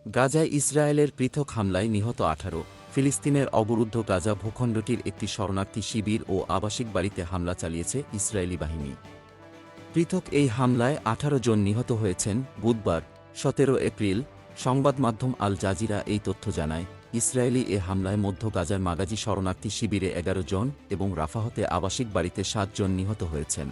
গাজায় ইসরায়েলের পৃথক হামলায় নিহত ১৮। ফিলিস্তিনের অবরুদ্ধ গাজা ভূখণ্ডটির একটি শরণার্থী শিবির ও আবাসিক বাড়িতে হামলা চালিয়েছে ইসরায়েলি বাহিনী। পৃথক এই হামলায় ১৮ জন নিহত হয়েছেন। বুধবার ১৭ এপ্রিল সংবাদমাধ্যম আল জাজিরা এই তথ্য জানায়। ইসরায়েলি এ হামলায় মধ্য গাজার মাগাজি শরণার্থী শিবিরে ১১ জন এবং রাফাহতে আবাসিক বাড়িতে ৭ জন নিহত হয়েছেন।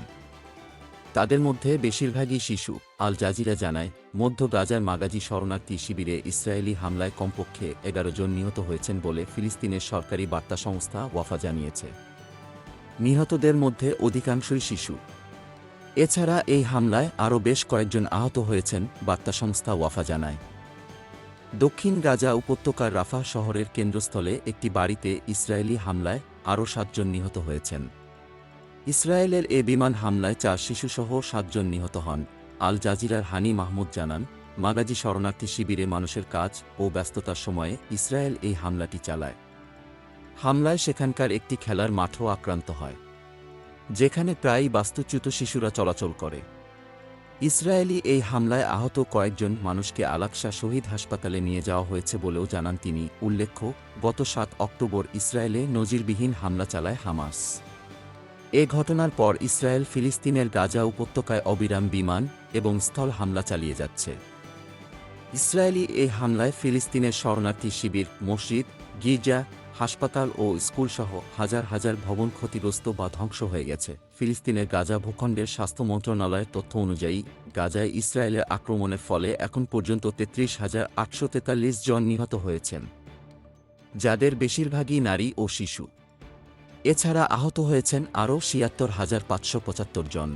তাদের মধ্যে বেশিরভাগই শিশু। আল জাজিরা জানায়, মধ্য গাজার মাগাজি শরণার্থী শিবিরে ইসরায়েলি হামলায় কমপক্ষে ১১ জন নিহত হয়েছেন বলে ফিলিস্তিনের সরকারি বার্তা সংস্থা ওয়াফা জানিয়েছে। নিহতদের মধ্যে অধিকাংশই শিশু। এছাড়া এই হামলায় আরও বেশ কয়েকজন আহত হয়েছেন, বার্তা সংস্থা ওয়াফা জানায়। দক্ষিণ গাজা উপত্যকার রাফাহ শহরের কেন্দ্রস্থলে একটি বাড়িতে ইসরায়েলি হামলায় আরও ৭ জন নিহত হয়েছেন। ইসরায়েলের এ বিমান হামলায় ৪ শিশুসহ ৭ জন নিহত হন। আল জাজিরার হানি মাহমুদ জানান, মাগাজি শরণার্থী শিবিরে মানুষের কাজ ও ব্যস্ততার সময়ে ইসরায়েল এই হামলাটি চালায়। হামলায় সেখানকার একটি খেলার মাঠও আক্রান্ত হয়, যেখানে প্রায়ই বাস্তুচ্যুত শিশুরা চলাচল করে। ইসরায়েলি এই হামলায় আহত কয়েকজন মানুষকে আল-আকসা শহীদ হাসপাতালে নিয়ে যাওয়া হয়েছে বলেও জানান তিনি। উল্লেখ্য, গত ৭ অক্টোবর ইসরায়েলে নজিরবিহীন হামলা চালায় হামাস। এ ঘটনার পর ইসরায়েল ফিলিস্তিনের গাজা উপত্যকায় অবিরাম বিমান এবং স্থল হামলা চালিয়ে যাচ্ছে। ইসরায়েলি এই হামলায় ফিলিস্তিনের শরণার্থী শিবির, মসজিদ, গির্জা, হাসপাতাল ও স্কুলসহ হাজার হাজার ভবন ক্ষতিগ্রস্ত বা ধ্বংস হয়ে গেছে। ফিলিস্তিনের গাজা ভূখণ্ডের স্বাস্থ্য মন্ত্রণালয়ের তথ্য অনুযায়ী, গাজায় ইসরায়েলের আক্রমণের ফলে এখন পর্যন্ত ৩৩,৮৪৩ জন নিহত হয়েছেন, যাদের বেশিরভাগই নারী ও শিশু। এছাড়া আহত হয়েছেন আরও ৭৬,৫৭৫ জন।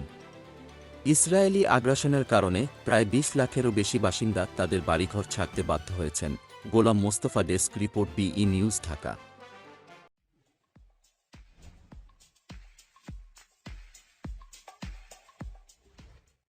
ইসরায়েলি আগ্রাসনের কারণে প্রায় ২০ লাখেরও বেশি বাসিন্দা তাদের বাড়িঘর ছাড়তে বাধ্য হয়েছেন। Golam Mostafa, desk report, BE news, Dhaka.